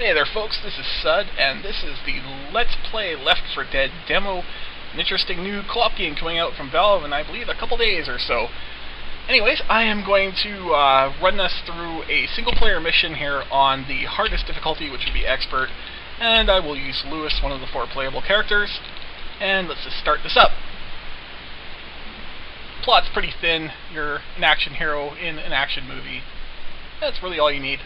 Hey there folks, this is Sud, and this is the Let's Play Left 4 Dead demo, an interesting new co-op game coming out from Valve in, I believe, a couple days or so. Anyways, I am going to run us through a single-player mission here on the hardest difficulty, which would be Expert, and I will use Lewis, one of the 4 playable characters, and let's just start this up. Plot's pretty thin. You're an action hero in an action movie. That's really all you need.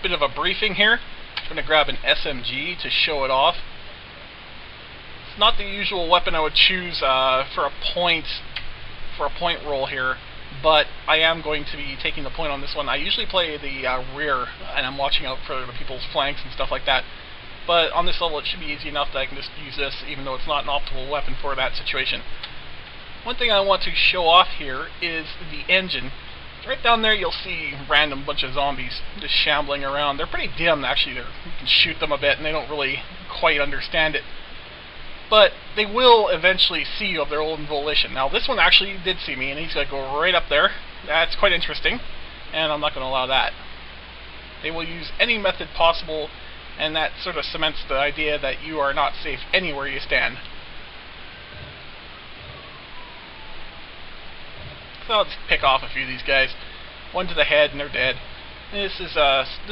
Bit of a briefing here. I'm going to grab an SMG to show it off. It's not the usual weapon I would choose for a point roll here, but I am going to be taking the point on this one. I usually play the rear, and I'm watching out for the people's flanks and stuff like that. But on this level, it should be easy enough that I can just use this, even though it's not an optimal weapon for that situation. One thing I want to show off here is the engine. Right down there you'll see random bunch of zombies just shambling around. They're pretty dim, actually. You can shoot them a bit and they don't really quite understand it. But they will eventually see you of their own volition. Now this one actually did see me, and he's going to go right up there. That's quite interesting, and I'm not going to allow that. They will use any method possible, and that sort of cements the idea that you are not safe anywhere you stand. So I'll just pick off a few of these guys. One to the head and they're dead. This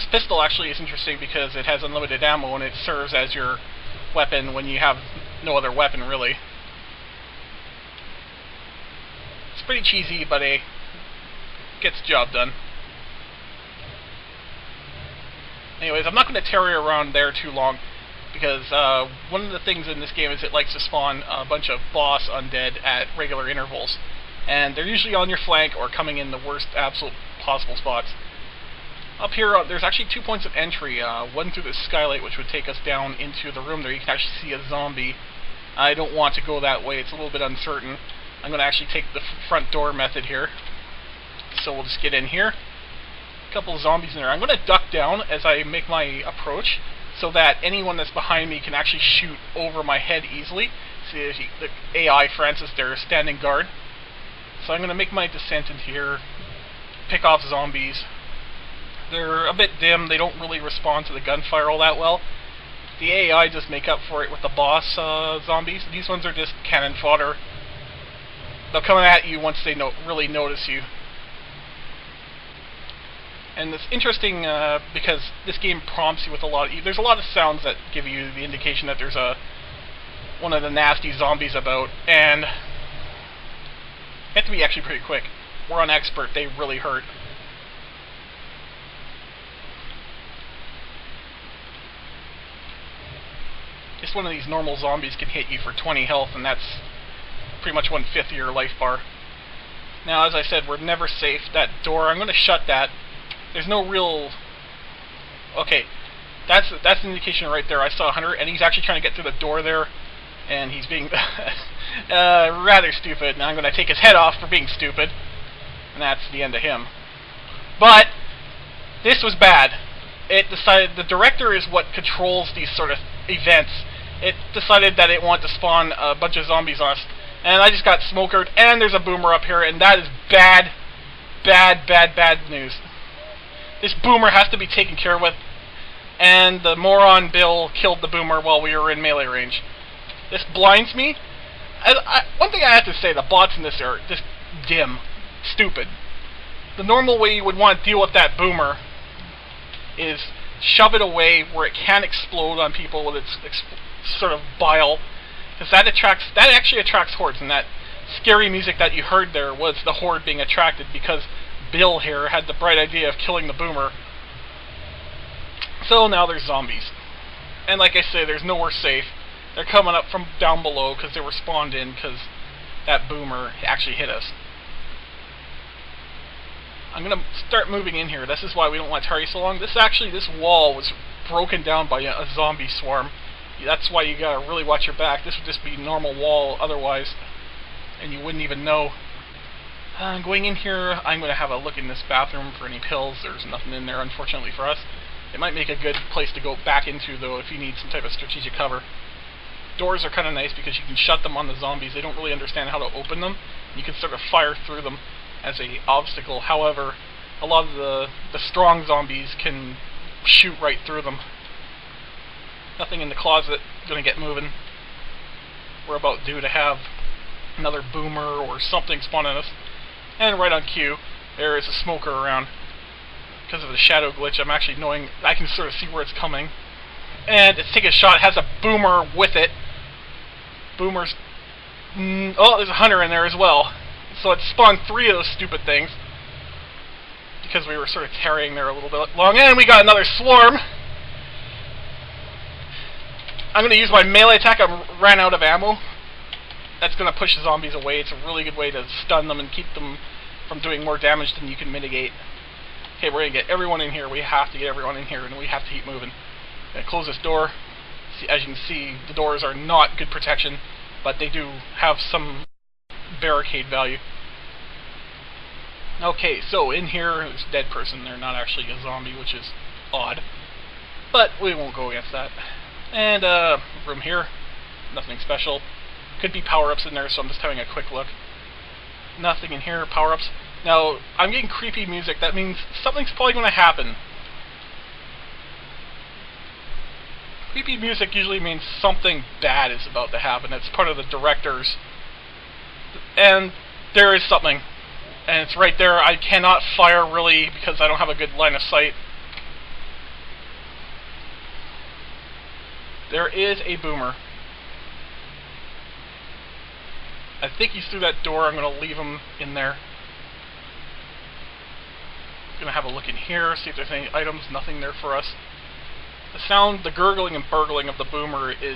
pistol actually is interesting because it has unlimited ammo and it serves as your weapon when you have no other weapon really. It's pretty cheesy, but it gets the job done. Anyways, I'm not going to tarry around there too long because one of the things in this game is it likes to spawn a bunch of boss undead at regular intervals. And they're usually on your flank or coming in the worst absolute possible spots. Up here, there's actually 2 points of entry. One through the skylight, which would take us down into the room there. You can actually see a zombie. I don't want to go that way. It's a little bit uncertain. I'm going to actually take the front door method here. So we'll just get in here. A couple of zombies in there. I'm going to duck down as I make my approach so that anyone that's behind me can actually shoot over my head easily. See, the AI Francis there standing guard. So I'm going to make my descent into here, pick off zombies. They're a bit dim, they don't really respond to the gunfire all that well. The AI just make up for it with the boss zombies. These ones are just cannon fodder. They'll come at you once they really notice you. And it's interesting because this game prompts you with there's a lot of sounds that give you the indication that there's one of the nasty zombies about, and you have to be actually pretty quick. We're on Expert, they really hurt. Just one of these normal zombies can hit you for 20 health, and that's pretty much 1/5 of your life bar. Now, as I said, we're never safe. That door, I'm going to shut that. There's no real... Okay, that's an indication right there. I saw a hunter, and he's actually trying to get through the door there, and he's being rather stupid, and I'm going to take his head off for being stupid, and that's the end of him. But this was bad. It decided the director is what controls these sort of events. It decided that it wanted to spawn a bunch of zombies on us, and I just got smokered, and there's a boomer up here, and that is bad, bad, bad, bad news. This boomer has to be taken care of, and the moron Bill killed the boomer while we were in melee range. This blinds me. One thing I have to say, the bots in this are just dim, stupid. The normal way you would want to deal with that boomer is shove it away where it can't explode on people with its sort of bile, because that actually attracts hordes, and that scary music that you heard there was the horde being attracted because Bill here had the bright idea of killing the boomer. So now there's zombies, and like I say, there's nowhere safe. They're coming up from down below because they were spawned in because that boomer actually hit us. I'm going to start moving in here. This is why we don't want to tarry so long. This wall was broken down by a zombie swarm. That's why you got to really watch your back. This would just be normal wall otherwise, and you wouldn't even know. Going in here, I'm going to have a look in this bathroom for any pills. There's nothing in there, unfortunately for us. It might make a good place to go back into, though, if you need some type of strategic cover. Doors are kind of nice because you can shut them on the zombies. They don't really understand how to open them. You can sort of fire through them as a obstacle. However, a lot of the strong zombies can shoot right through them. Nothing in the closet. Gonna get moving. We're about due to have another boomer or something spawn on us. And right on cue, there is a smoker around. Because of the shadow glitch, I'm actually knowing I can sort of see where it's coming. And it's taking a shot. It has a boomer with it. Boomers. Oh, there's a hunter in there as well. So it spawned 3 of those stupid things. Because we were sort of tarrying there a little bit long. And we got another swarm. I'm going to use my melee attack. I ran out of ammo. That's going to push the zombies away. It's a really good way to stun them and keep them from doing more damage than you can mitigate. Okay, we're going to get everyone in here. We have to get everyone in here, and we have to keep moving. Going to close this door. See, as you can see, the doors are not good protection, but they do have some barricade value. Okay, so in here, there's a dead person. They're not actually a zombie, which is odd. But we won't go against that. And, room here. Nothing special. Could be power-ups in there, so I'm just having a quick look. Nothing in here, power-ups. Now, I'm getting creepy music. That means something's probably going to happen. Creepy music usually means something bad is about to happen. It's part of the directors. And there is something. And it's right there. I cannot fire, really, because I don't have a good line of sight. There is a boomer. I think he's through that door. I'm going to leave him in there. Going to have a look in here, see if there's any items. Nothing there for us. The sound, the gurgling and burgling of the boomer is